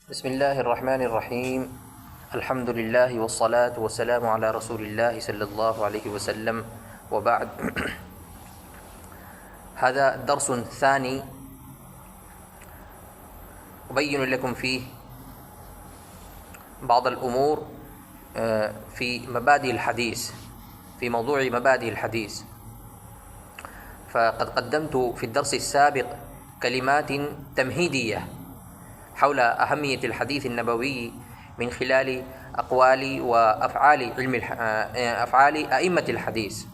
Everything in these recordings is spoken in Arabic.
بسم الله الرحمن الرحيم. الحمد لله والصلاة والسلام على رسول الله صلى الله عليه وسلم، وبعد. هذا درس ثاني أبين لكم فيه بعض الأمور في مبادئ الحديث، في موضوع مبادئ الحديث. فقد قدمت في الدرس السابق كلمات تمهيدية حول أهمية الحديث النبوي من خلال أقوال وأفعال أفعال أئمة الحديث.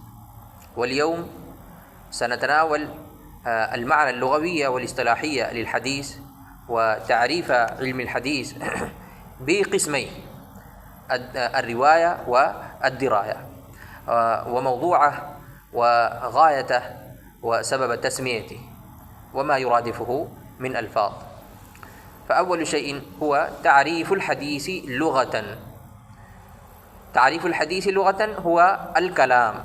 واليوم سنتناول المعنى اللغوي والاصطلاحي للحديث وتعريف علم الحديث بقسمين: الرواية والدراية، وموضوعه وغايته وسبب تسميته وما يرادفه من ألفاظ. فأول شيء هو تعريف الحديث لغة. تعريف الحديث لغة هو الكلام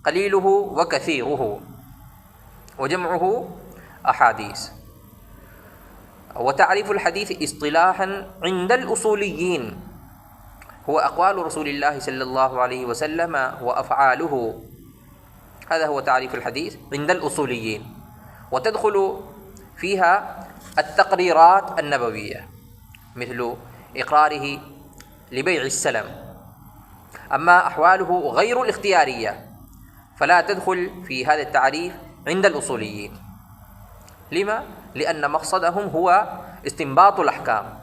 قليله وكثيره وجمعه أحاديث. وتعريف الحديث اصطلاحا عند الأصوليين هو أقوال رسول الله صلى الله عليه وسلم وأفعاله. هذا هو تعريف الحديث عند الأصوليين، وتدخل فيها التقريرات النبوية مثل إقراره لبيع السلم. أما أحواله غير الاختيارية فلا تدخل في هذا التعريف عند الأصوليين. لما؟ لأن مقصدهم هو استنباط الأحكام،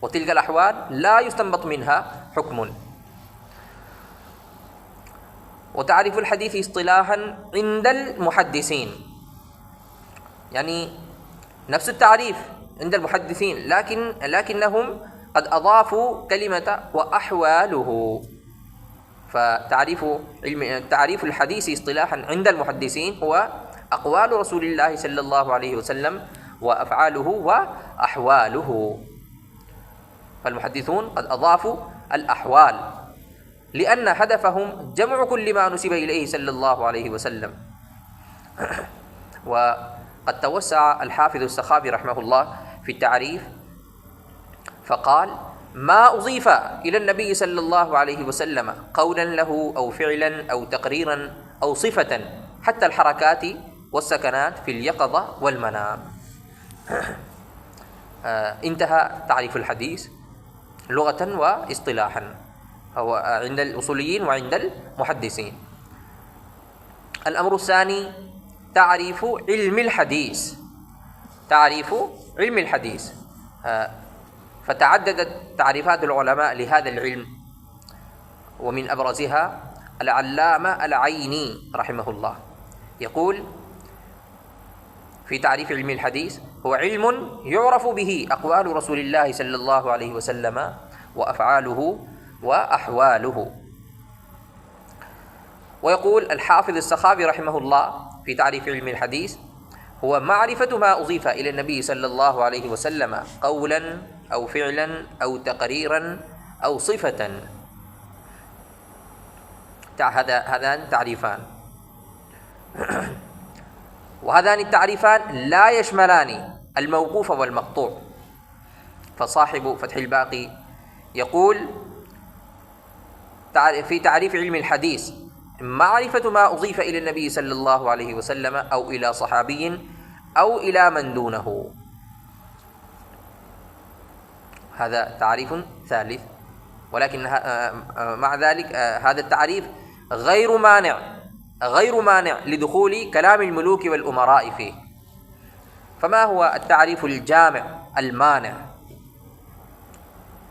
وتلك الأحوال لا يستنبط منها حكم. وتعريف الحديث اصطلاحا عند المحدثين، يعني نفس التعريف عند المحدثين، لكنهم قد أضافوا كلمة وأحواله. تعريف الحديث اصطلاحا عند المحدثين هو أقوال رسول الله صلى الله عليه وسلم وأفعاله وأحواله. فالمحدثون قد أضافوا الأحوال لأن هدفهم جمع كل ما نسب إليه صلى الله عليه وسلم. وقد توسع الحافظ السخاوي رحمه الله في التعريف فقال: ما أضيف إلى النبي صلى الله عليه وسلم قولا له أو فعلا أو تقريرا أو صفة، حتى الحركات والسكنات في اليقظة والمنام. انتهى تعريف الحديث لغة واصطلاحا هو عند الأصوليين وعند المحدثين. الأمر الثاني تعريف علم الحديث. تعريف علم الحديث، فتعددت تعريفات العلماء لهذا العلم، ومن أبرزها العلامة العيني رحمه الله يقول في تعريف علم الحديث: هو علم يعرف به أقوال رسول الله صلى الله عليه وسلم وأفعاله وأحواله. ويقول الحافظ السخاوي رحمه الله في تعريف علم الحديث: هو معرفة ما أضيف إلى النبي صلى الله عليه وسلم قولا أو فعلا أو تقريرا أو صفة. هذان تعريفان، وهذان التعريفان لا يشملان الموقوف والمقطوع. فصاحب فتح الباقي يقول في تعريف علم الحديث: معرفة ما أضيف إلى النبي صلى الله عليه وسلم أو إلى صحابي أو إلى من دونه. هذا تعريف ثالث، ولكن مع ذلك هذا التعريف غير مانع لدخول كلام الملوك والأمراء فيه. فما هو التعريف الجامع المانع؟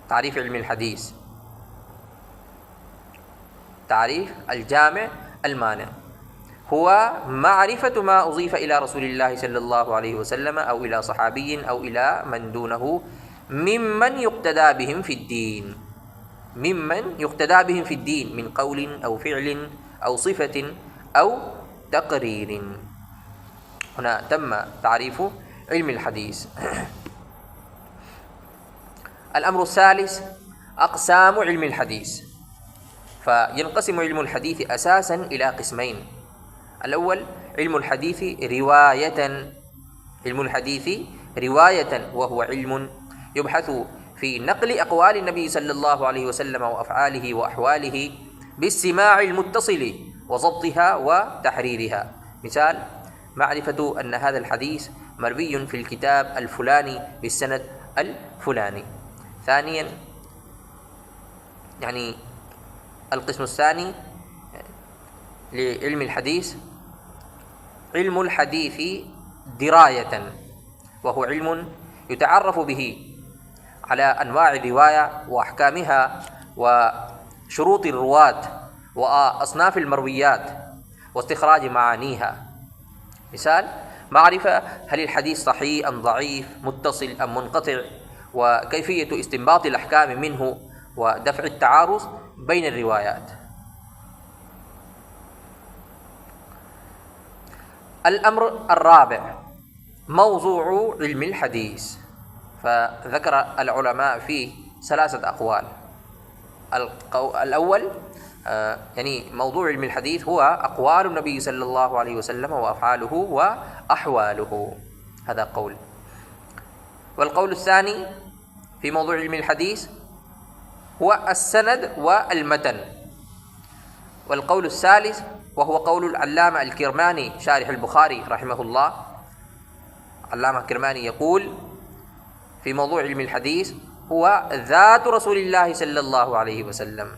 تعريف علم الحديث تعريف الجامع المانع هو معرفة ما أضيف إلى رسول الله صلى الله عليه وسلم أو إلى صحابي أو إلى من دونه ممن يقتدى بهم في الدين من قول أو فعل أو صفة أو تقرير. هنا تم تعريف علم الحديث. الأمر الثالث أقسام علم الحديث. فينقسم علم الحديث أساسا إلى قسمين: الأول علم الحديث رواية، وهو علم في نقل أقوال النبي صلى الله عليه وسلم وأفعاله وأحواله بالسماع المتصل وضبطها وتحريرها. مثال: معرفة أن هذا الحديث مروي في الكتاب الفلاني بالسند الفلاني. ثانيا، يعني القسم الثاني لعلم الحديث علم الحديث دراية، وهو علم يتعرف به على أنواع الرواية وأحكامها وشروط الرواة وأصناف المرويات واستخراج معانيها. مثال: معرفة هل الحديث صحيح أم ضعيف، متصل أم منقطع، وكيفية استنباط الأحكام منه ودفع التعارض بين الروايات. الأمر الرابع موضوع علم الحديث، فذكر العلماء فيه 3 أقوال. الأول يعني موضوع علم الحديث هو أقوال النبي صلى الله عليه وسلم وأفعاله وأحواله، هذا قول. والقول الثاني في موضوع علم الحديث هو السند والمتن. والقول الثالث وهو قول العلامة الكرماني شارح البخاري رحمه الله. علامة الكرماني يقول في موضوع علم الحديث هو ذات رسول الله صلى الله عليه وسلم.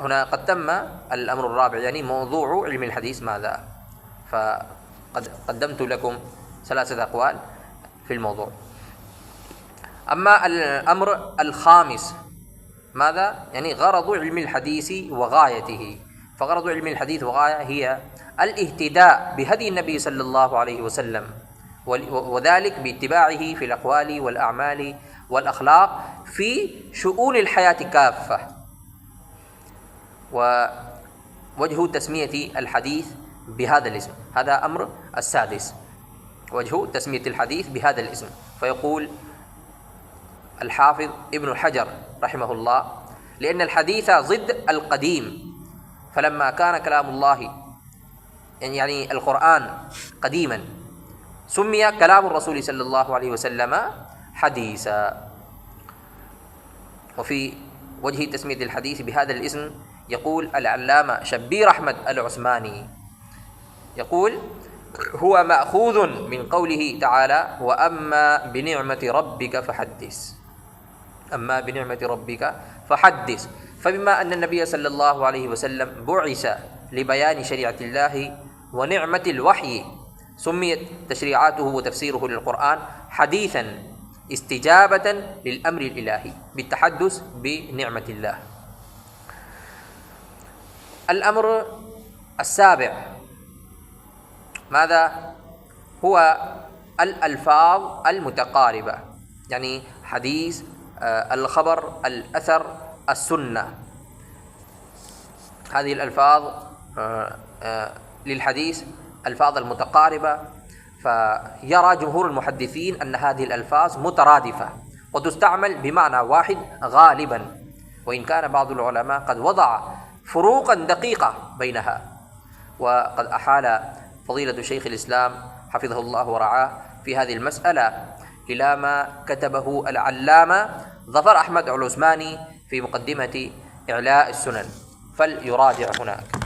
هنا قد تم الأمر الرابع، يعني موضوع علم الحديث ماذا، فقد قدمت لكم 3 أقوال في الموضوع. أما الأمر الخامس ماذا، يعني غرض علم الحديث وغايته. فغرض علم الحديث وغاية هي الاهتداء بهدي النبي صلى الله عليه وسلم، وذلك باتباعه في الأقوال والأعمال والأخلاق في شؤون الحياة كافة. ووجه تسمية الحديث بهذا الاسم، هذا أمر السادس، وجه تسمية الحديث بهذا الاسم. فيقول الحافظ ابن حجر رحمه الله: لأن الحديث ضد القديم، فلما كان كلام الله يعني القرآن قديما سمي كلام الرسول صلى الله عليه وسلم حديثا. وفي وجه تسمية الحديث بهذا الاسم يقول العلامة شبير أحمد العثماني، يقول: هو مأخوذ من قوله تعالى: وأما بنعمة ربك فحدث. أما بنعمة ربك فحدث. فبما أن النبي صلى الله عليه وسلم بعث لبيان شريعة الله ونعمة الوحي، سميت تشريعاته وتفسيره للقرآن حديثا استجابة للأمر الإلهي بالتحدث بنعمة الله. الأمر السابع ماذا، هو الألفاظ المتقاربة، يعني حديث، الخبر، الأثر، السنة. هذه الألفاظ للحديث ألفاظ المتقاربة، فيرى جمهور المحدثين أن هذه الألفاظ مترادفة وتستعمل بمعنى واحد غالبا، وإن كان بعض العلماء قد وضع فروقا دقيقة بينها. وقد أحال فضيلة شيخ الإسلام حفظه الله ورعاه في هذه المسألة إلى ما كتبه العلامة ظفر أحمد العثماني في مقدمة إعلاء السنن، فليراجع هناك.